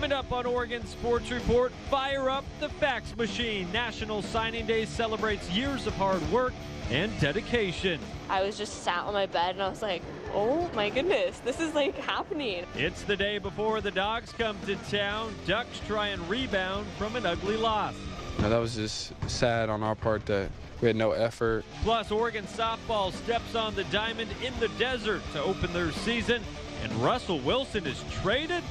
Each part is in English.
Coming up on Oregon Sports Report, fire up the fax machine. National Signing Day celebrates years of hard work and dedication. I was just sat on my bed and I was like, oh my goodness, this is like happening. It's the day before the Dogs come to town. Ducks try and rebound from an ugly loss. That was just sad on our part that we had no effort. Plus, Oregon softball steps on the diamond in the desert to open their season. And Russell Wilson is traded?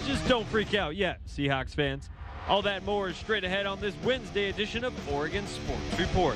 Just don't freak out yet, Seahawks fans. All that and more is straight ahead on this Wednesday edition of Oregon Sports Report.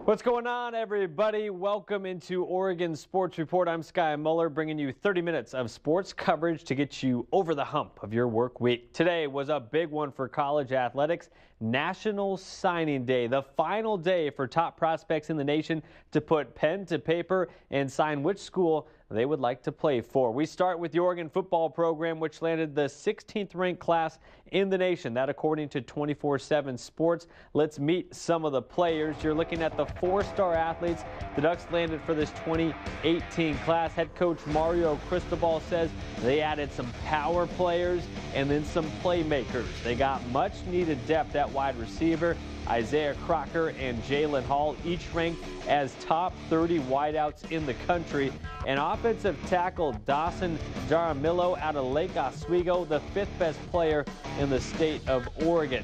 What's going on, everybody? Welcome into Oregon Sports Report. I'm Sky Muller, bringing you 30 minutes of sports coverage to get you over the hump of your work week. Today was a big one for college athletics, National Signing Day, the final day for top prospects in the nation to put pen to paper and sign which school they would like to play for. We start with the Oregon football program, which landed the 16th ranked class in the nation. That according to 24/7 Sports. Let's meet some of the players. You're looking at the four-star athletes the Ducks landed for this 2018 class. Head coach Mario Cristobal says they added some power players and then some playmakers. They got much needed depth at wide receiver. Isaiah Crocker and Jalen Hall each ranked as top 30 wideouts in the country. And offensive tackle Dawson Jaramillo out of Lake Oswego, the fifth best player in the state of Oregon.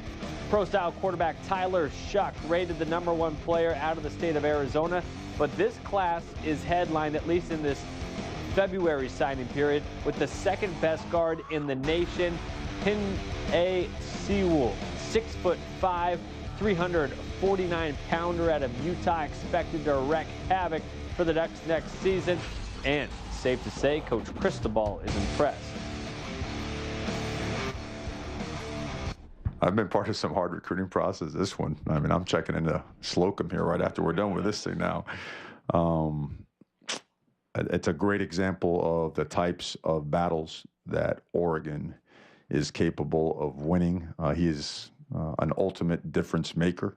Pro-style quarterback Tyler Shuck rated the #1 player out of the state of Arizona. But this class is headlined, at least in this February signing period, with the second best guard in the nation, Penei Sewell, 6'5", 349-pounder out of Utah, expected to wreak havoc for the Ducks next season. And safe to say, Coach Cristobal is impressed. I've been part of some hard recruiting process. This one, I mean, I'm checking into Slocum here right after we're done with this thing now. It's a great example of the types of battles that Oregon is capable of winning. He is an ultimate difference maker.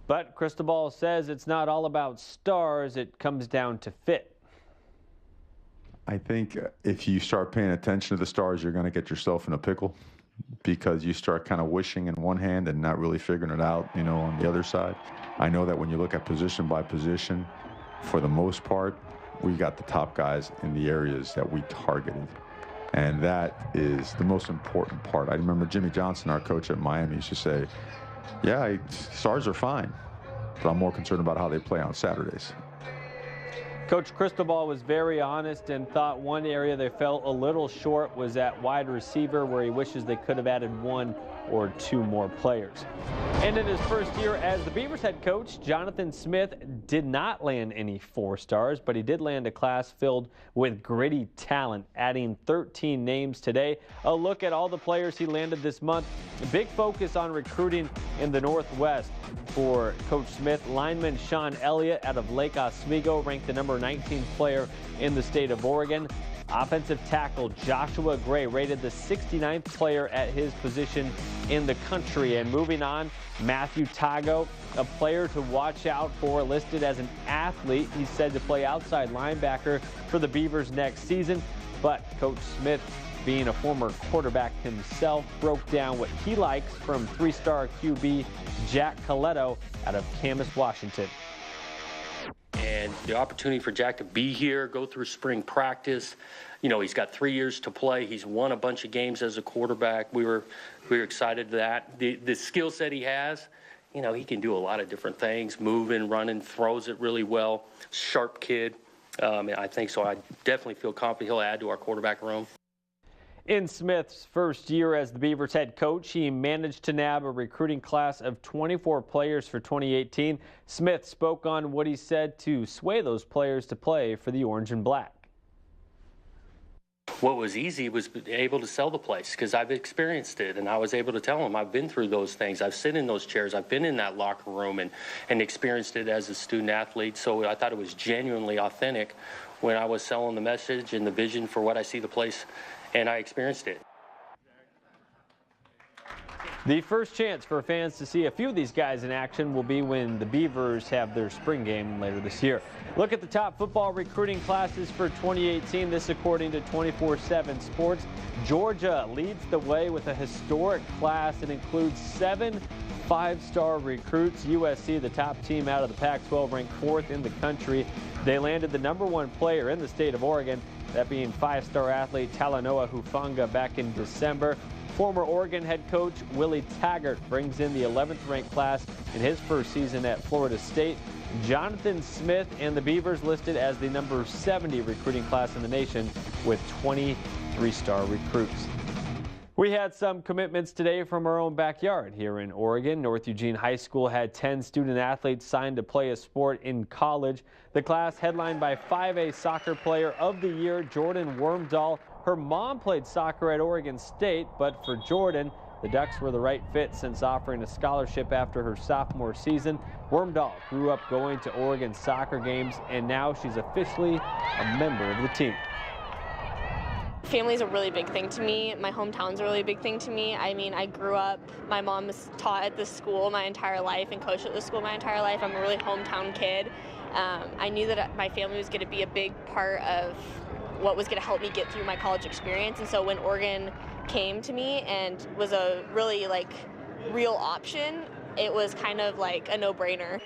But Cristobal says it's not all about stars, it comes down to fit. I think if you start paying attention to the stars, you're going to get yourself in a pickle, because you start kind of wishing in one hand and not really figuring it out, you know, on the other side. I know that when you look at position by position, for the most part, we got the top guys in the areas that we targeted. And that is the most important part. I remember Jimmy Johnson, our coach at Miami, used to say, yeah, stars are fine, but I'm more concerned about how they play on Saturdays. Coach Cristobal was very honest and thought one area they fell a little short was at wide receiver, where he wishes they could have added 1 or 2 more players. And in his first year as the Beavers head coach, Jonathan Smith did not land any 4 stars, but he did land a class filled with gritty talent, adding 13 names today. A look at all the players he landed this month. A big focus on recruiting in the Northwest for Coach Smith. Lineman Sean Elliott out of Lake Oswego ranked the number 19 player in the state of Oregon. Offensive tackle Joshua Gray rated the 69th player at his position in the country. And moving on, Matthew Tago, a player to watch out for, listed as an athlete. He's said to play outside linebacker for the Beavers next season. But Coach Smith, being a former quarterback himself, broke down what he likes from 3-star QB Jack Coletto out of Camas, Washington. And the opportunity for Jack to be here, go through spring practice, you know, he's got 3 years to play. He's won a bunch of games as a quarterback. We were excited that the skill set he has, you know, he can do a lot of different things, moving, running, throws it really well. Sharp kid. I think so. I definitely feel confident he'll add to our quarterback room. In Smith's first year as the Beavers head coach, he managed to nab a recruiting class of 24 players for 2018. Smith spoke on what he said to sway those players to play for the Orange and Black. What was easy was able to sell the place, because I've experienced it, and I was able to tell them I've been through those things. I've sit in those chairs. I've been in that locker room and experienced it as a student athlete. So I thought it was genuinely authentic when I was selling the message and the vision for what I see the place, and I experienced it. The first chance for fans to see a few of these guys in action will be when the Beavers have their spring game later this year. Look at the top football recruiting classes for 2018. This according to 24/7 Sports. Georgia leads the way with a historic class. It includes 7 5-star recruits. USC, the top team out of the Pac-12, ranked 4th in the country. They landed the #1 player in the state of Oregon, that being 5-star athlete Talanoa Hufanga back in December. Former Oregon head coach Willie Taggart brings in the 11th ranked class in his first season at Florida State. Jonathan Smith and the Beavers listed as the number 70 recruiting class in the nation with 20 3-star recruits. We had some commitments today from our own backyard here in Oregon. North Eugene High School had 10 student athletes signed to play a sport in college. The class headlined by 5A soccer player of the year, Jordan Wormdahl. Her mom played soccer at Oregon State, but for Jordan, the Ducks were the right fit since offering a scholarship after her sophomore season. Wormdahl grew up going to Oregon soccer games, and now she's officially a member of the team. Family is a really big thing to me. My hometown's a really big thing to me. I mean, I grew up, my mom was taught at this school my entire life and coached at the school my entire life. I'm a really hometown kid. I knew that my family was going to be a big part of what was going to help me get through my college experience. And so when Oregon came to me and was a really real option, it was kind of like a no-brainer.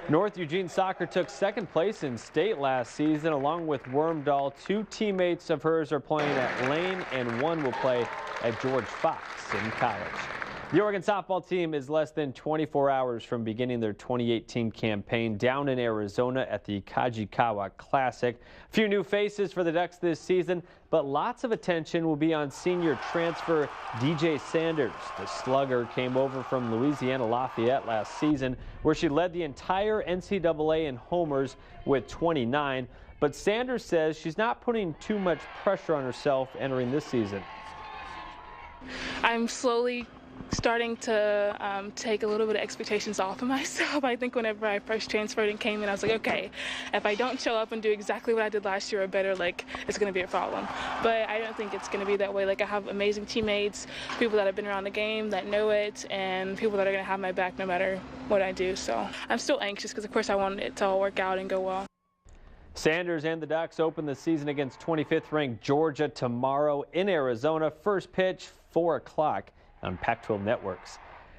North Eugene soccer took 2nd place in state last season along with Wormdahl. 2 teammates of hers are playing at Lane and 1 will play at George Fox in college. The Oregon softball team is less than 24 hours from beginning their 2018 campaign down in Arizona at the Kajikawa Classic. A few new faces for the Ducks this season, but lots of attention will be on senior transfer DJ Sanders. The slugger came over from Louisiana Lafayette last season, where she led the entire NCAA in homers with 29. But Sanders says she's not putting too much pressure on herself entering this season. I'm slowly starting to take a little bit of expectations off of myself. I think whenever I first transferred and came in, I was like, okay, if I don't show up and do exactly what I did last year or better, it's going to be a problem. But I don't think it's going to be that way. I have amazing teammates, people that have been around the game that know it, and people that are going to have my back no matter what I do. So I'm still anxious because, of course, I want it to all work out and go well. Sanders and the Ducks open the season against 25th ranked Georgia tomorrow in Arizona. First pitch, 4 o'clock. On Pac-12 networks.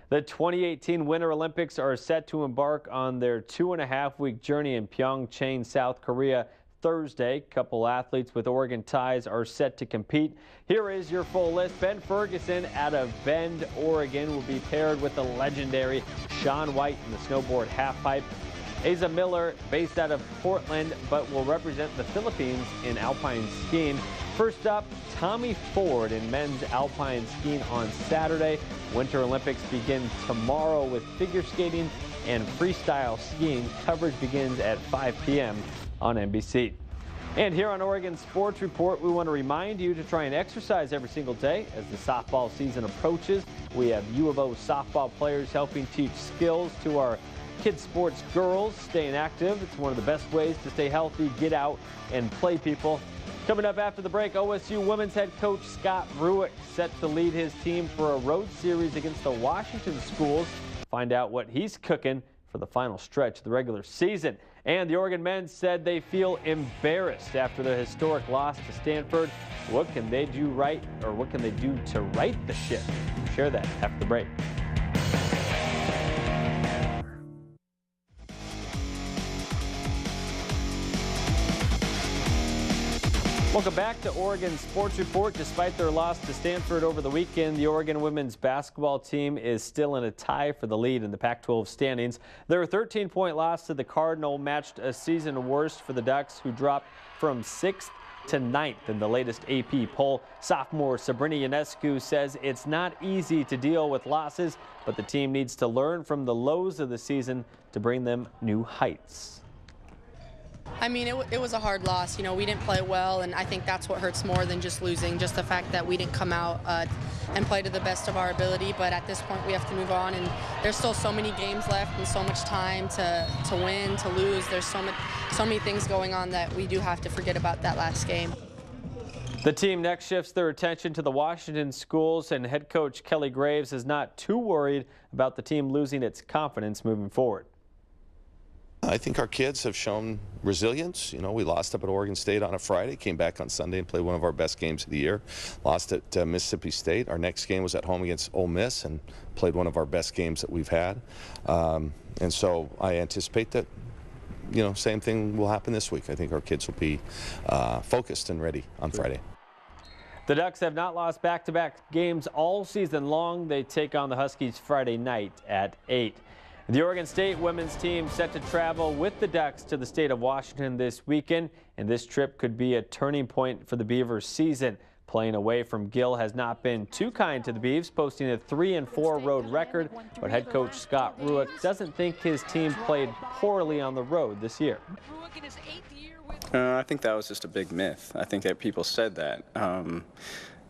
The 2018 Winter Olympics are set to embark on their 2.5-week journey in Pyeongchang, South Korea Thursday. Couple athletes with Oregon ties are set to compete. Here is your full list. Ben Ferguson out of Bend, Oregon will be paired with the legendary Shaun White in the snowboard halfpipe. Asa Miller, based out of Portland, but will represent the Philippines in alpine skiing. First up, Tommy Ford in men's alpine skiing on Saturday. Winter Olympics begin tomorrow with figure skating and freestyle skiing. Coverage begins at 5 p.m. on NBC. And here on Oregon Sports Report, we want to remind you to try and exercise every single day as the softball season approaches. We have U of O softball players helping teach skills to our kids sports girls. Staying active, it's one of the best ways to stay healthy, get out, and play people. Coming up after the break, OSU women's head coach Scott Rueck set to lead his team for a road series against the Washington schools. Find out what he's cooking for the final stretch of the regular season. And the Oregon men said they feel embarrassed after their historic loss to Stanford. What can they do right, or what can they do to right the ship? Share that after the break. Welcome back to Oregon Sports Report. Despite their loss to Stanford over the weekend, the Oregon women's basketball team is still in a tie for the lead in the Pac-12 standings. Their 13-point loss to the Cardinal matched a season worst for the Ducks, who dropped from 6th to 9th in the latest AP poll. Sophomore Sabrina Ionescu says it's not easy to deal with losses, but the team needs to learn from the lows of the season to bring them new heights. I mean, it was a hard loss. You know, we didn't play well, and I think that's what hurts more than just losing, just the fact that we didn't come out and play to the best of our ability. But at this point, we have to move on, and there's still so many games left and so much time to win, to lose. There's so many things going on that we do have to forget about that last game. The team next shifts their attention to the Washington schools, and head coach Kelly Graves is not too worried about the team losing its confidence moving forward. I think our kids have shown resilience. You know, we lost up at Oregon State on a Friday, came back on Sunday and played one of our best games of the year. Lost at Mississippi State. Our next game was at home against Ole Miss and played one of our best games that we've had. And so I anticipate that, you know, same thing will happen this week. I think our kids will be focused and ready on Friday. The Ducks have not lost back-to-back games all season long. They take on the Huskies Friday night at 8. The Oregon State women's team set to travel with the Ducks to the state of Washington this weekend, and this trip could be a turning point for the Beavers' season. Playing away from Gill has not been too kind to the Beavs, posting a 3-4 road record, but head coach Scott Rueck doesn't think his team played poorly on the road this year. I think that was just a big myth. I think that people said that.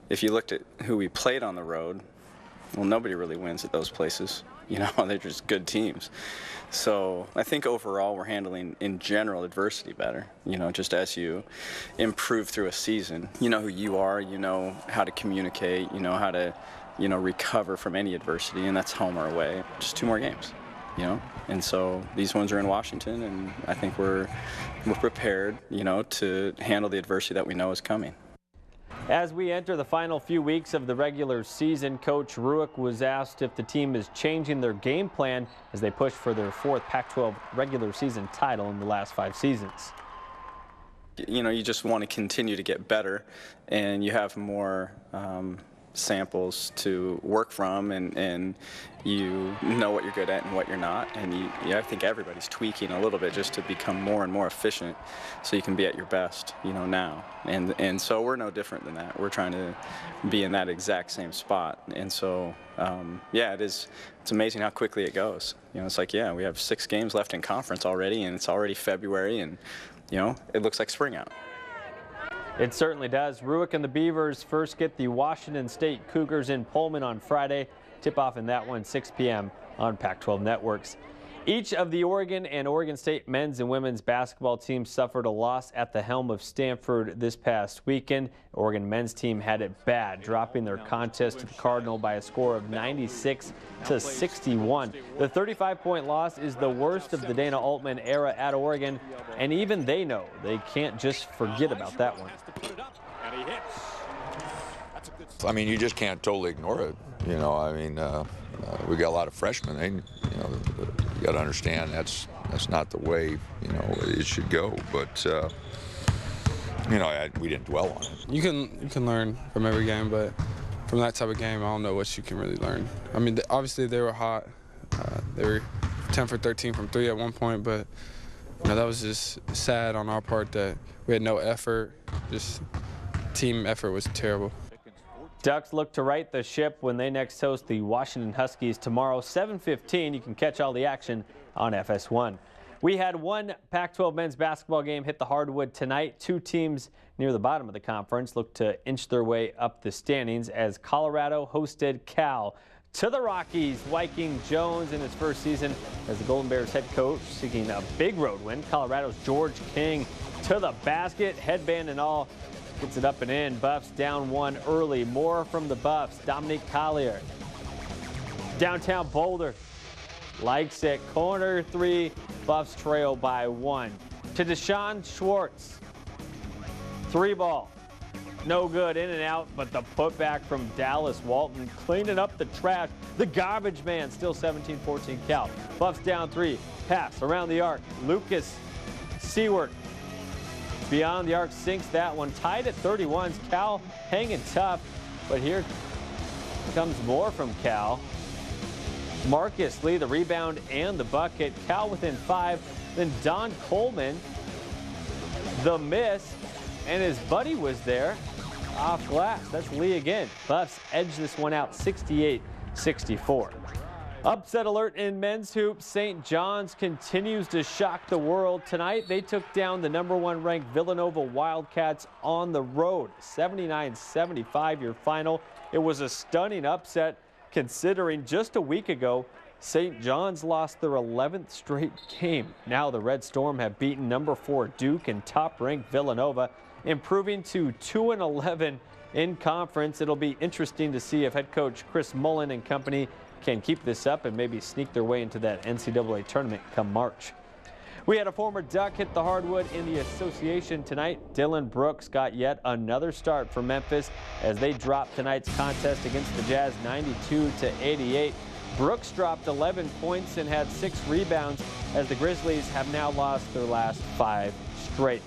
If you looked at who we played on the road, well, nobody really wins at those places. You know, they're just good teams. So I think overall we're handling, in general, adversity better. You know, just as you improve through a season, you know who you are, you know how to communicate, you know how to, you know, recover from any adversity, and that's home or away. Just 2 more games, you know? And so these ones are in Washington, and I think we're prepared, you know, to handle the adversity that we know is coming. As we enter the final few weeks of the regular season, Coach Rueck was asked if the team is changing their game plan as they push for their 4th Pac-12 regular season title in the last 5 seasons. You know, you just want to continue to get better, and you have more samples to work from, and you know what you're good at and what you're not, and I think everybody's tweaking a little bit just to become more and more efficient so you can be at your best, you know, now. And so we're no different than that. We're trying to be in that exact same spot. And so, yeah, it's amazing how quickly it goes. You know, it's like, yeah, we have 6 games left in conference already, and it's already February, and, you know, it looks like spring out. It certainly does. Rueck and the Beavers first get the Washington State Cougars in Pullman on Friday. Tip-off in that one, 6 p.m. on Pac-12 networks. Each of the Oregon and Oregon State men's and women's basketball teams suffered a loss at the helm of Stanford this past weekend. Oregon men's team had it bad, dropping their contest to the Cardinal by a score of 96-61. The 35-point loss is the worst of the Dana Altman era at Oregon, and even they know they can't just forget about that one. I mean, you just can't totally ignore it. You know, I mean, we got a lot of freshmen. They, you know, you got to understand that's not the way, you know, it should go. But you know, we didn't dwell on it. You can learn from every game, but from that type of game, I don't know what you can really learn. I mean, obviously they were hot. They were 10 for 13 from 3 at one point, but you know, that was just sad on our part that we had no effort. Just team effort was terrible. Ducks look to right the ship when they next host the Washington Huskies tomorrow, 7:15. You can catch all the action on FS1. We had one Pac-12 men's basketball game hit the hardwood tonight. 2 teams near the bottom of the conference look to inch their way up the standings as Colorado hosted Cal. To the Rockies, Wyking Jones in his first season as the Golden Bears head coach seeking a big road win. Colorado's George King to the basket, headband and all. Gets it up and in. Buffs down 1 early. More from the Buffs. Dominique Collier. Downtown Boulder likes it. Corner 3. Buffs trail by 1. To Deshaun Schwartz. 3 ball. No good. In and out. But the putback from Dallas Walton cleaning up the trash. The garbage man. Still 17-14 Cal. Buffs down 3. Pass around the arc. Lucas Seward. Beyond the arc, sinks that one. Tied at 31. Cal hanging tough, but here comes more from Cal. Marcus Lee, the rebound and the bucket. Cal within 5. Then Don Coleman, the miss, and his buddy was there off glass. That's Lee again. Buffs edge this one out 68-64. Upset alert in men's hoops. St. John's continues to shock the world. Tonight, they took down the #1 ranked Villanova Wildcats on the road. 79-75 your final. It was a stunning upset considering just a week ago, St. John's lost their 11th straight game. Now the Red Storm have beaten #4 Duke and top-ranked Villanova. improving to 2-11 in conference. It'll be interesting to see if head coach Chris Mullen and company can keep this up and maybe sneak their way into that NCAA tournament come March. We had a former Duck hit the hardwood in the association tonight. Dylan Brooks got yet another start for Memphis as they dropped tonight's contest against the Jazz 92-88. Brooks dropped 11 points and had 6 rebounds as the Grizzlies have now lost their last 5 straight.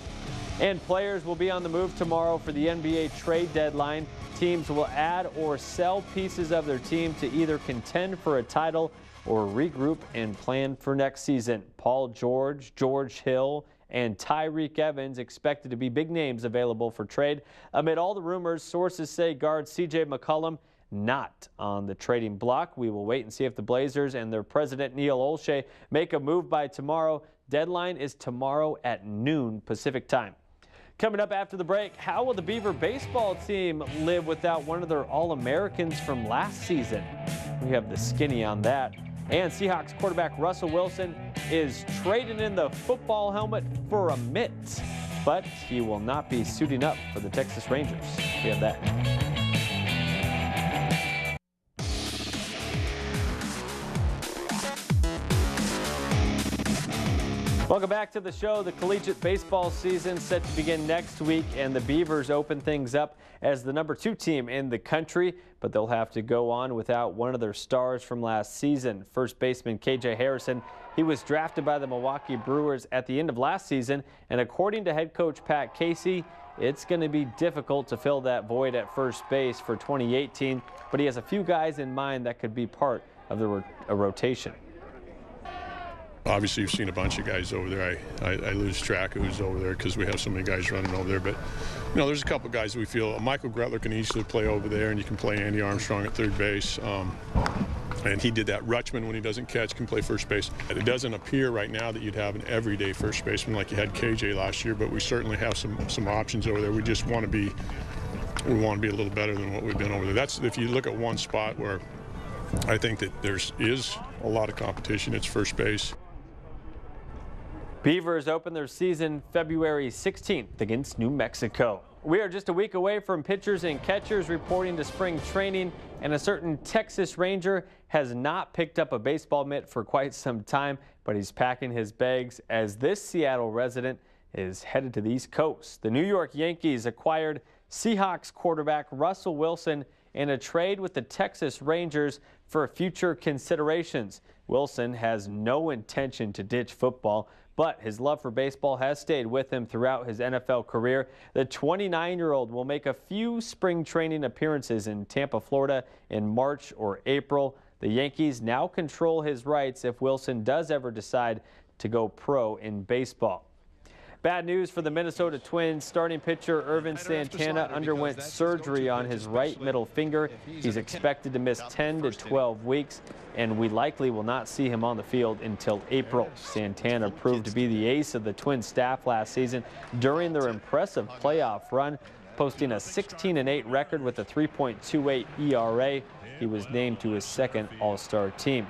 And players will be on the move tomorrow for the NBA trade deadline. Teams will add or sell pieces of their team to either contend for a title or regroup and plan for next season. Paul George, George Hill, and Tyreke Evans expected to be big names available for trade. Amid all the rumors, sources say guard C.J. McCollum not on the trading block. We will wait and see if the Blazers and their president Neil Olshey make a move by tomorrow. Deadline is tomorrow at noon Pacific time. Coming up after the break, how will the Beaver baseball team live without one of their All-Americans from last season? We have the skinny on that. And Seahawks quarterback Russell Wilson is trading in the football helmet for a mitt, but he will not be suiting up for the Texas Rangers. We have that. Welcome back to the show. The collegiate baseball season set to begin next week, and the Beavers open things up as the #2 team in the country, but they'll have to go on without one of their stars from last season. First baseman KJ Harrison, he was drafted by the Milwaukee Brewers at the end of last season, and according to head coach Pat Casey, it's going to be difficult to fill that void at first base for 2018, but he has a few guys in mind that could be part of the rotation. Obviously, you've seen a bunch of guys over there. I lose track of who's over there because we have so many guys running over there. But, you know, there's a couple guys we feel. Michael Gretler can easily play over there, and you can play Andy Armstrong at third base. And he did that. Rutschman, when he doesn't catch, can play first base. It doesn't appear right now that you'd have an everyday first baseman like you had KJ last year, but we certainly have some options over there. We just want to be a little better than what we've been over there. That's if you look at one spot where I think that is a lot of competition, it's first base. Beavers open their season February 16th against New Mexico. We are just a week away from pitchers and catchers reporting to spring training, and a certain Texas Ranger has not picked up a baseball mitt for quite some time, but he's packing his bags as this Seattle resident is headed to the East Coast. The New York Yankees acquired Seahawks quarterback Russell Wilson in a trade with the Texas Rangers for future considerations. Wilson has no intention to ditch football, but his love for baseball has stayed with him throughout his NFL career. The 29-year-old will make a few spring training appearances in Tampa, Florida in March or April. The Yankees now control his rights if Wilson does ever decide to go pro in baseball. Bad news for the Minnesota Twins. Starting pitcher Ervin Santana underwent surgery on his right middle finger. He's expected to miss 10 to 12 weeks, and we likely will not see him on the field until April. Santana proved to be the ace of the Twins staff last season during their impressive playoff run, posting a 16-8 record with a 3.28 ERA. He was named to his second All-Star team.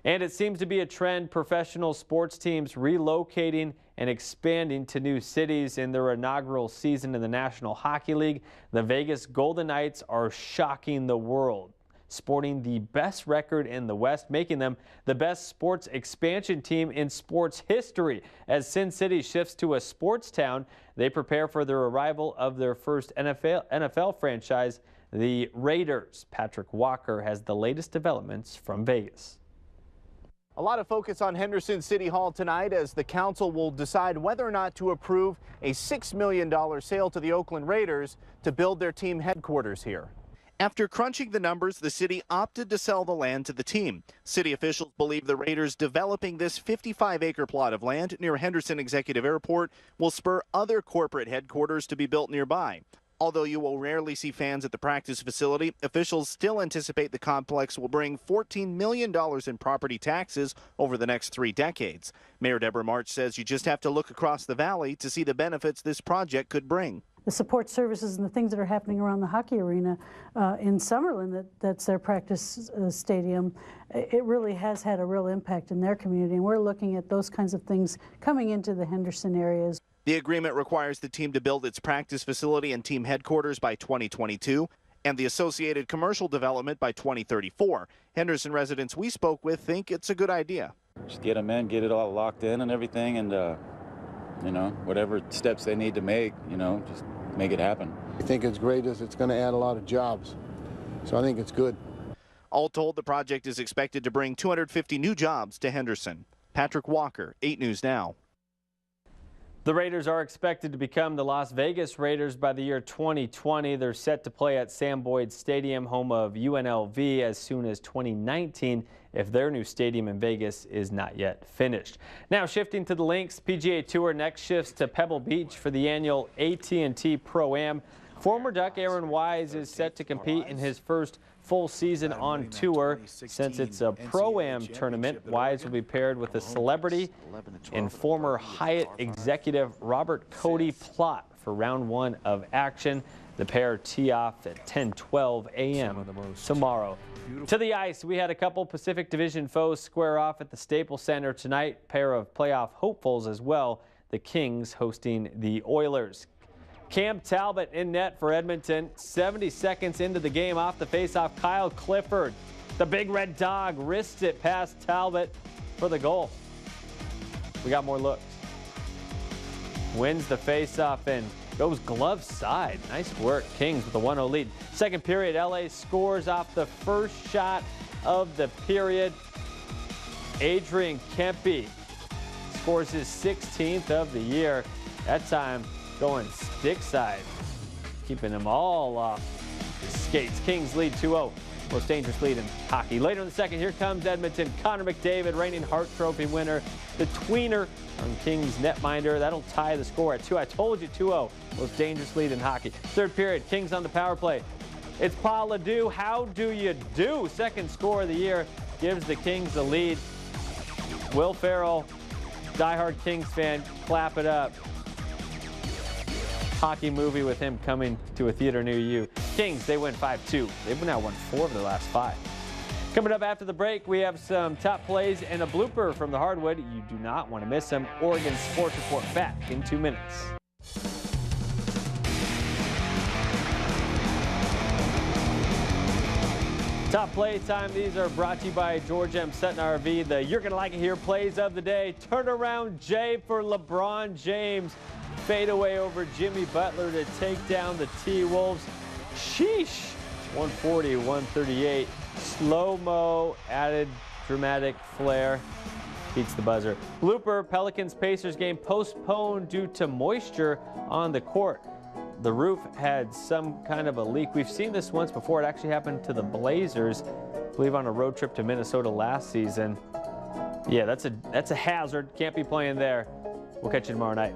And it seems to be a trend, professional sports teams relocating and expanding to new cities in their inaugural season in the National Hockey League. The Vegas Golden Knights are shocking the world, sporting the best record in the West, making them the best sports expansion team in sports history. As Sin City shifts to a sports town, they prepare for the arrival of their first NFL franchise, the Raiders. Patrick Walker has the latest developments from Vegas. A lot of focus on Henderson City Hall tonight as the council will decide whether or not to approve a $6 million sale to the Oakland Raiders to build their team headquarters here. After crunching the numbers, the city opted to sell the land to the team. City officials believe the Raiders developing this 55-acre plot of land near Henderson Executive Airport will spur other corporate headquarters to be built nearby. Although you will rarely see fans at the practice facility, officials still anticipate the complex will bring $14 million in property taxes over the next 3 decades. Mayor Deborah March says you just have to look across the valley to see the benefits this project could bring. The support services and the things that are happening around the hockey arena in Summerlin, that's their practice stadium, it really has had a real impact in their community, and we're looking at those kinds of things coming into the Henderson areas. The agreement requires the team to build its practice facility and team headquarters by 2022 and the associated commercial development by 2034. Henderson residents we spoke with think it's a good idea. Just get them in, get it all locked in and everything, and you know, whatever steps they need to make, you know, just make it happen. I think it's great as it's going to add a lot of jobs, so I think it's good. All told, the project is expected to bring 250 new jobs to Henderson. Patrick Walker, 8 News Now. The Raiders are expected to become the Las Vegas Raiders by the year 2020. They're set to play at Sam Boyd Stadium, home of UNLV, as soon as 2019 if their new stadium in Vegas is not yet finished. Now shifting to the links, PGA Tour next shifts to Pebble Beach for the annual AT&T Pro-Am. Former Duck Aaron Wise is set to compete in his first full season on tour. Since it's a Pro-Am tournament, Wise will be paired with a celebrity and former Hyatt executive Robert Cody Plott for round 1 of action. The pair tee off at 10:12 a.m. tomorrow. To the ice, we had a couple Pacific Division foes square off at the Staples Center tonight. Pair of playoff hopefuls as well. The Kings hosting the Oilers. Cam Talbot in net for Edmonton. 70 seconds into the game, off the faceoff, Kyle Clifford, the big red dog, wrists it past Talbot for the goal. We got more looks. Wins the faceoff and goes glove side. Nice work, Kings with a 1-0 lead. Second period, LA scores off the first shot of the period. Adrian Kempe scores his 16th of the year. That time going stick side, keeping them all off his skates. Kings lead 2-0. Most dangerous lead in hockey. Later in the second, here comes Edmonton. Connor McDavid, reigning Hart Trophy winner, the tweener on Kings netminder. That'll tie the score at 2. I told you, 2-0. Most dangerous lead in hockey. Third period, Kings on the power play. It's Paul LeDoux. How do you do? Second score of the year gives the Kings the lead. Will Ferrell, diehard Kings fan, clap it up. Hockey movie with him coming to a theater near you. Kings, they win 5-2. They've now won 4 of their last 5. Coming up after the break, we have some top plays and a blooper from the hardwood. You do not want to miss them. Oregon Sports Report back in 2 minutes. Top play time. These are brought to you by George M. Sutton RV. The You're Gonna Like It Here plays of the day. Turnaround J for LeBron James. Fadeaway over Jimmy Butler to take down the T-Wolves. Sheesh. 140-138. Slow-mo, added dramatic flair. Beats the buzzer. Blooper, Pelicans-Pacers game postponed due to moisture on the court. The roof had some kind of a leak. We've seen this once before. It actually happened to the Blazers, I believe on a road trip to Minnesota last season. Yeah, that's a hazard. Can't be playing there. We'll catch you tomorrow night.